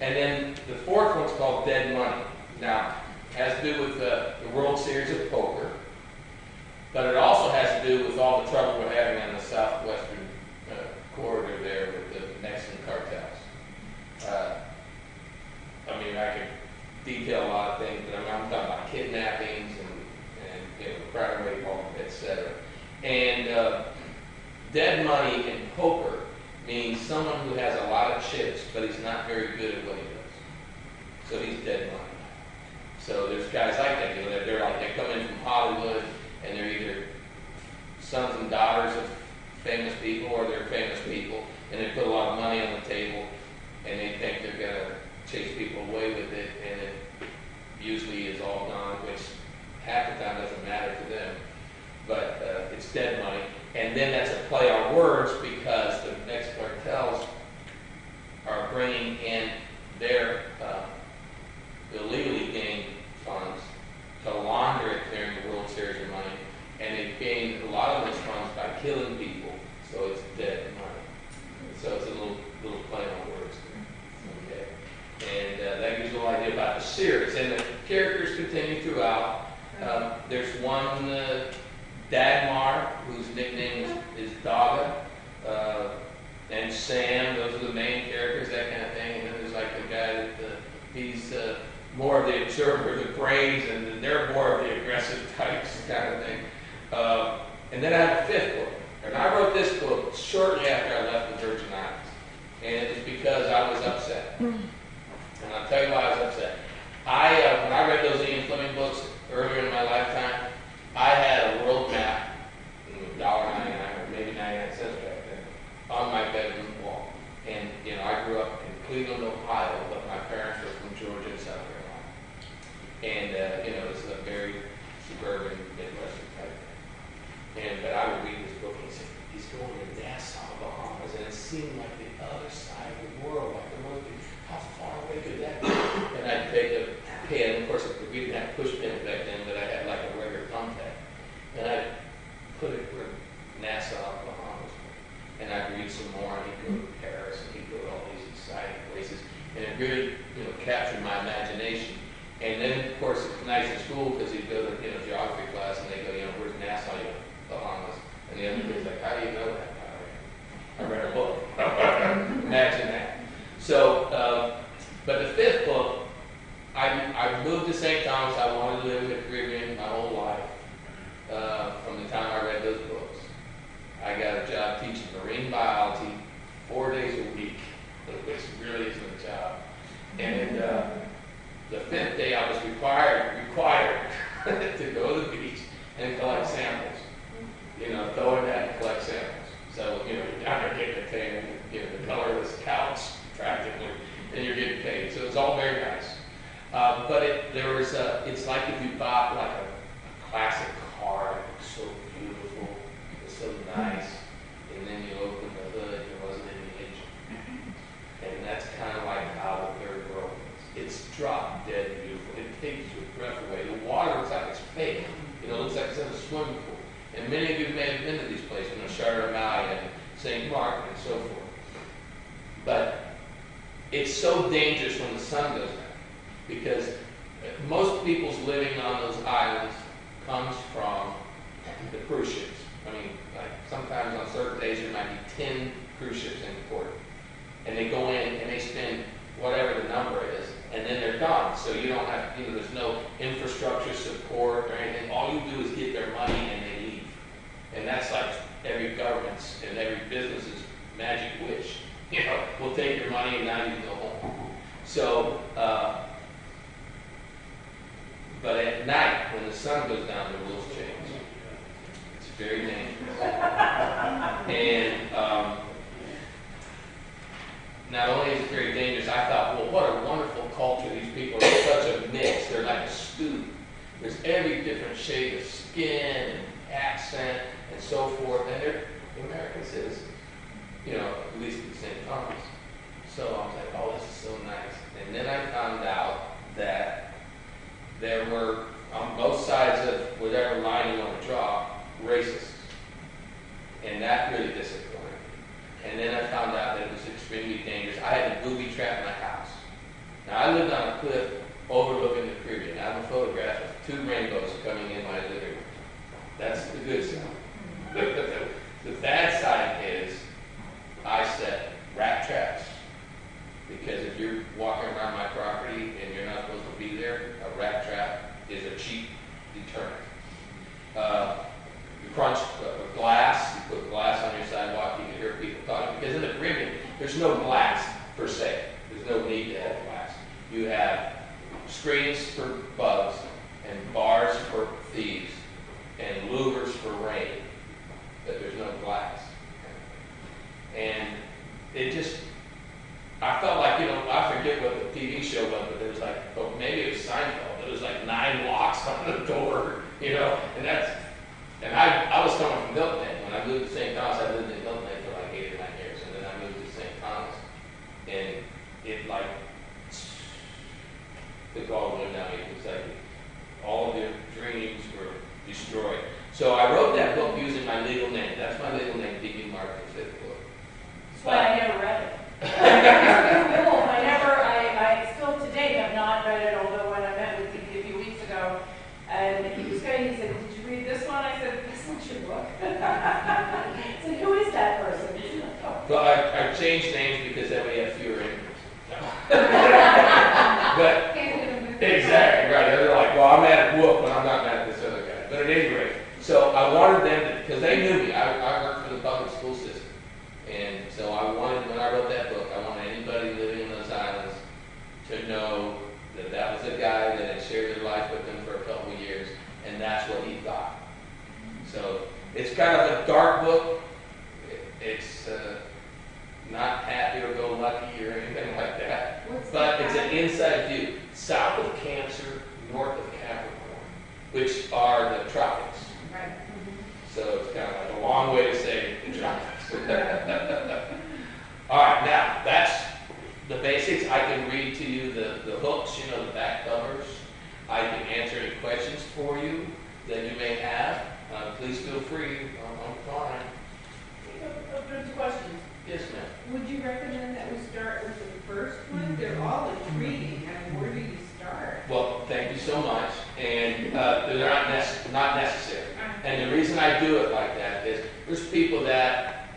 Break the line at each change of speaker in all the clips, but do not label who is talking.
And then the fourth one's called dead money. Now, it has to do with the World Series of Poker, but it also has to do with all the trouble we're having on the southwestern corridor there with the Mexican cartels. I mean, I could detail a lot of things, but I'm talking about kidnappings and crime rate, etc. And dead money in poker means someone who has a lot of chips, but he's not very good at what he does. So he's dead money. So there's guys like that. They come in from Hollywood, and they're either sons and daughters of famous people, or they're famous people, and they put a lot of money on the table, and they think they're going to chase people away with it, and it usually is all gone, which half the time doesn't matter to them. But it's dead money. And then that's a play on words, because the Mexican cartels are bringing in their illegally gained funds to launder it during the World Series of money, and they gained a lot of those funds by killing people, so it's dead money. So it's a little play on words there. Okay? And that gives you an idea about the series. And the characters continue throughout. There's one Dagmar, whose nickname is Daga, and Sam. Those are the main characters, that kind of thing. And then there's like the guy that he's more of the observer, the brains, and they're more of the aggressive types, kind of thing. And then I have a fifth book. And I wrote this book shortly after I left the Virgin Islands. And it was because I was upset. And I'll tell you why I was upset. When I read those Ian Fleming books earlier in my lifetime, I had a world map, $1.99 or maybe 99 cents back then, on my bedroom wall. And, I grew up in Cleveland, Ohio, but my parents were from Georgia and South Carolina. And, this is a very suburban, Midwestern type thing. But I would read this book, and he's going to Nassau, Bahamas, and it seemed like the other side of the world, like the most, how far away could that be? And I'd take a pen, of course, we didn't have push pens back then, but I had like a regular thumbtack. And I'd put it where Nassau, Bahamas, and I'd read some more, and he'd go to Paris, and he'd go to all these exciting places, and it really, captured my imagination. And then, of course, it's nice in school, because he'd go to, geography class, and they go, where's Nassau, Bahamas? And the other kid's like, how do you know that? I read a book. Imagine that. So, but the fifth book, I moved to St. Thomas. I wanted to live in the Caribbean my whole life. From the time I read those books, I got a job teaching marine biology 4 days a week, which really isn't a job. And the fifth day, I was required to go to the beach and collect samples. Throw in that and collect samples. So you're down there getting a tan, the colorless couch practically, and you're getting paid. So it's all very nice. But it's like if you bought like a classic car. It looks so beautiful, it's so nice, and then you open the hood, there wasn't any engine. And that's kind of like how the third world is. It's drop dead beautiful. It takes your breath away. The water looks like it's fake. It looks like it's in a swimming pool. And many of you may have been to these places, Charlotte and St. Mark and so forth. But it's so dangerous when the sun goes down, because most people's living on those islands comes from the cruise ships. I mean, like sometimes on certain days there might be 10 cruise ships in port. And they go in and they spend whatever the number is, and then they're gone. So you don't have, there's no infrastructure support or anything. All you do is get their money and they leave. And that's like every government's and every business's magic wish. We'll take your money and now you can go home. So, but at night, when the sun goes down, the rules change. It's very dangerous. And not only is it very dangerous, I thought, well, what a wonderful culture. These people are such a mix. They're like a stew. There's every different shade of skin and accent and so forth. And they're American citizens, at least in St. Thomas. So I was like, oh, this is so nice. And then I found out that there were, on both sides of whatever line you want to draw, racists. And that really disappointed me. And then I found out that it was extremely dangerous. I had a booby trap in my house. cliff overlooking the Caribbean. I have a photograph of 2 rainbows coming in my living room. That's the good side. The bad side is I set rat traps. Because if you're walking around my property and you're not supposed to be there, a rat trap is a cheap deterrent. You crunch glass, you put glass on your sidewalk, you can hear people talking. Because in the Caribbean, there's no glass per se. There's no need to have glass. You have screens for bugs, and bars for thieves, and louvers for rain. But there's no glass. And it just, I felt like, I forget what the TV show was, but there was like, maybe it was Seinfeld. There was like 9 locks on the door, and I was coming from Milton Head. When I moved to St. Thomas, I lived in Milton Head for like 8 or 9 years, and then I moved to St. Thomas, and it like took all the way down. It was like all of their dreams were destroyed. So I wrote that book using my legal name. That's my legal name, D.B. Mark, the 5th book.
That's why I never read it. I still today have not read it, although when I met with DB a few weeks ago, and he was saying, he said, did you read this one? I said, this one's your book. I said, who is that person?
Well, I changed names because then we have fewer injuries. But, exactly, right. They're like, well, I'm mad at Wolfe, but I'm not mad at this other guy. But at any rate, so I wanted them to, because they knew me. I worked for the public school system. And so when I wrote that book, I wanted anybody living in those islands to know that that was a guy that had shared their life with them for a couple of years, and that's what he thought. So it's kind of a dark book. It's not happy or go lucky or anything like that. But it's an inside view. South of Cancer, north of Capricorn, which are the tropics.
Right.
So it's kind of like a long way to say the tropics. All right, now that's the basics. I can read to you the hooks, the back covers. I can answer any questions for you that you may have. Please feel free. I'm fine.
Two questions.
Yes, ma'am.
Would you recommend that we start with the first one? They're all intriguing. Where do you start?
Well, thank you so much. And they're not necessary. And the reason I do it like that is there's people that,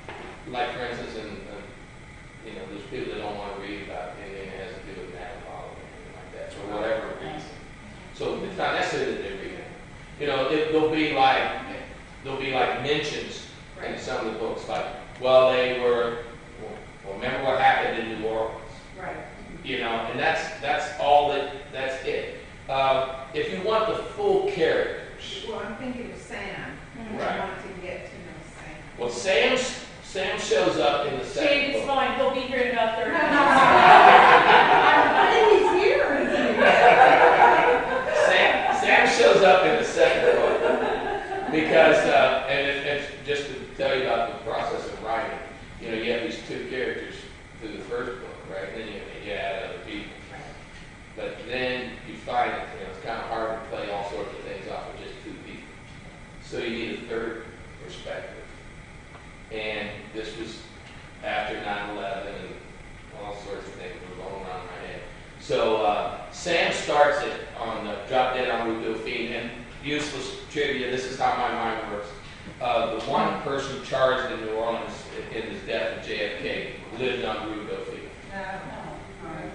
like for instance, there's people that don't want to read about anything that has to do with alcohol or anything like that for whatever reason. So it's not necessary that they read it. There'll be like mentions in some of the books, like, remember what happened in New Orleans.
Right.
And that's all that's it. If you want the full characters.
Well, I'm thinking of Sam.
Right.
I want to get to know Sam.
Well, Sam shows up in the second
Shane is
book.
fine. He'll be here in about 30 minutes.
I think he's here, isn't he?
Sam shows up in the second book because, and it's just to tell you about the process of writing. You have these 2 characters through the first book, right? Then you add other people. But then you find that it's kind of hard to play all sorts of things off of just 2 people. So you need a third perspective. And this was after 9/11 and all sorts of things were going around my head. So Sam starts it on the drop dead on Rue Dauphine, and useless trivia, this is how my mind works. The one person charged in New Orleans in his death of JFK lived on Rue Dauphine.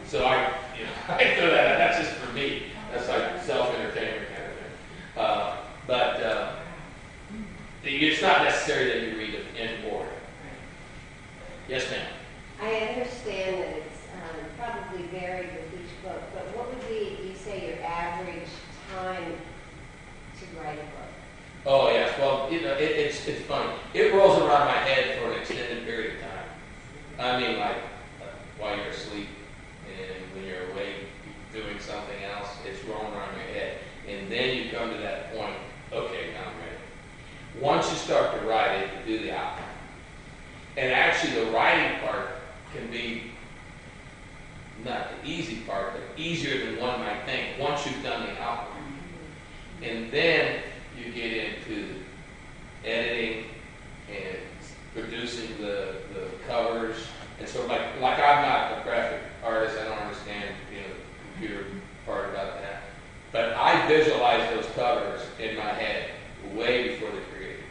So I throw that out. That's just for me. That's like self-entertainment kind of thing. But it's not necessary that you read it in order. Yes, ma'am.
I understand that it's probably varied with each book, but what would be, you say, your average time to write a book?
Oh yes. Well, it's funny. It rolls around my head for an extended period of time. I mean, like while you're asleep and when you're awake doing something else, it's rolling around your head, and then you come to that point. Okay, now I'm ready. Once you start to write it, you do the outline. And actually, the writing part can be not the easy part, but easier than one might think once you've done the outline. And then you get into editing and producing the covers. And so like I'm not a graphic artist, I don't understand, computer I visualize those covers in my head way before they're created.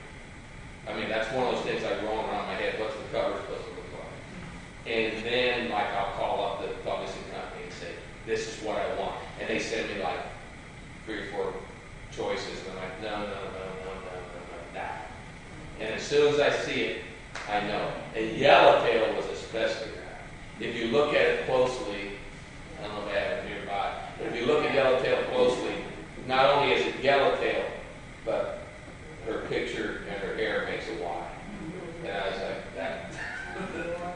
I mean, that's one of those things like rolling around my head. What's the cover supposed to look like? And then, like, I'll call up the publishing company and say, this is what I want. And they send me like 3 or 4 choices, and I'm like, no, that. And as soon as I see it, I know. And Yellowtail was especially that. If you look at it closely, I don't know if I have it nearby, but if you look at Yellowtail closely, not only is it Yellowtail, but her picture and her hair makes a Y. And I was like,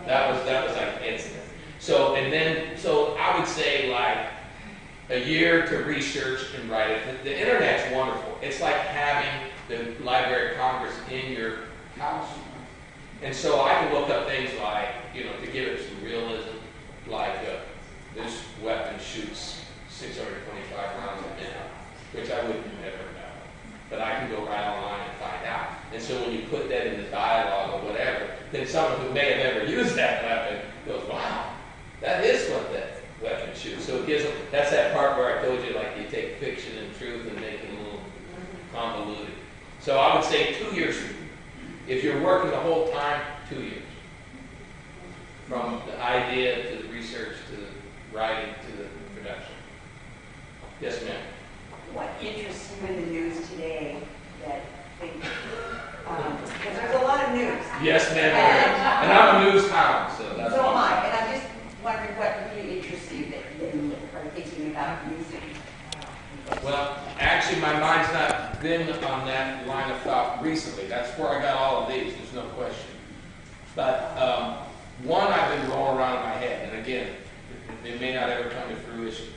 that was like instant. So I would say like a year to research and write it. The internet's wonderful. It's like having the Library of Congress in your house. And so I can look up things like, to give it some realism, like this weapon shoots 625 rounds a minute, which I would never know. But I can go right online and find out. And so when you put that in the dialogue or whatever, then someone who may have never used that weapon goes, wow, that is what that weapon shoots. So it gives them, that's that part where I told you, like, you take fiction and truth and make it a little convoluted. So I would say 2 years. If you're working the whole time, 2 years. From the idea to the research to the writing to the production. Yes, ma'am.
What interests you in the news today that because there's a lot of news.
Yes, ma'am. And I'm a news hound, so that's
So am
why.
I, and I'm just wondering what really interests you that you are thinking about using.
Well, actually, my mind's not been on that line of thought recently. That's where I got all of these, there's no question. But one I've been rolling around in my head, and again, it may not ever come to fruition.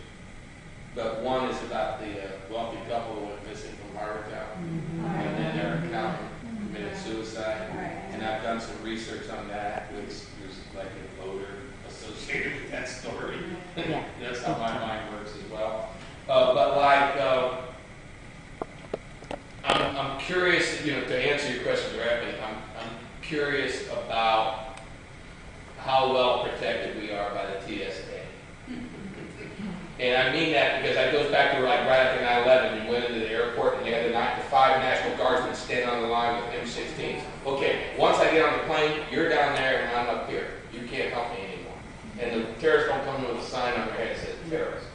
But one is about the wealthy couple who went missing from Harbortown, and then their accountant committed suicide. And I've done some research on that, which there's like a voter associated with that story. That's how my mind works as well. But like, I'm curious, to answer your question directly, I'm curious about how well protected we are by the TSA. And I mean that because that goes back to like right after 9/11, you went into the airport and you had the 5 National Guardsmen standing on the line with M16s. Okay, once I get on the plane, you're down there and I'm up here. You can't help me anymore. And the terrorists don't come with a sign on their head that says terrorist.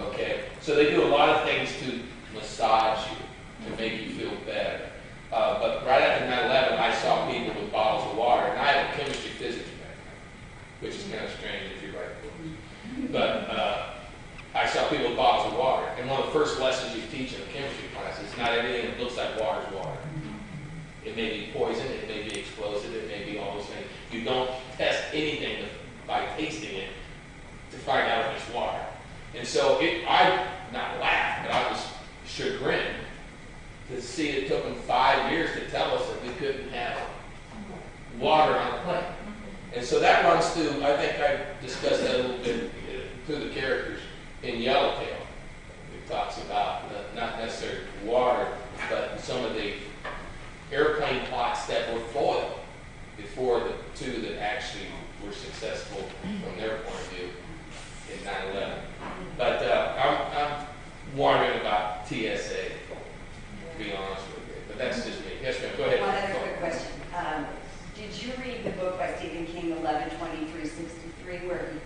Okay, so they do a lot of things to massage you, to make you feel better. But right after 9/11, I saw people with bottles of water, and I had a chemistry physics background, which is kind of strange if you write books. But I saw people with bottles of water, and one of the first lessons you teach in a chemistry class is not everything that looks like water is water. It may be poison, it may be explosive, it may be all those things. You don't test anything by tasting it to find out if it's water. And so I not laughed, but I was chagrined to see it took them 5 years to tell us that we couldn't have water on a plane. And so that runs through, I think I discussed that a little bit through the characters in Yellowtail. It talks about not necessarily water, but some of the airplane plots that were foiled before the 2 that actually were successful from their point of view in 9/11. But I'm wondering about TSA, to be honest with you. But that's just me. Yes, ma'am. Go ahead.
One other quick question. Did you read the book by Stephen King, 11/23/63, where he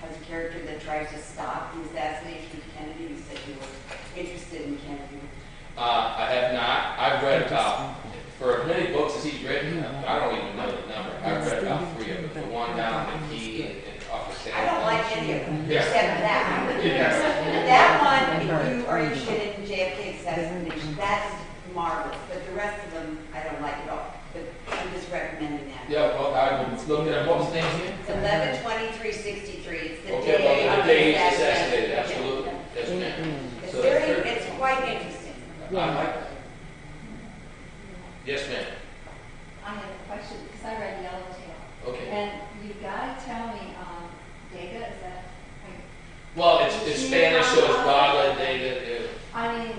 has a character that tries to stop the assassination of Kennedy? You said you were interested in Kennedy.
I have not. I've read about, for as many books as he's written, I don't even know the number. I've read about 3 of them. The one down on the key and off of San
I don't like any of them,
Yeah.
except that one.
Yes.
That one, if you are interested in JFK assassination, that's marvelous. But the rest of them, I don't like at all. But I'm just recommending that.
Yeah, well, I would look at what was the name again?
It's 11/23/63. It's the
Okay,
day
well,
of
the day he's
assassination.
assassinated, absolutely. Yes, ma'am.
It's
So
very,
that's
it's quite interesting.
I like that. Yes, ma'am.
I have a question, because I read Yellowtail.
Okay.
And you gotta tell me, data, is that,
Well, it's Spanish, so it's Gala, Data.
I mean,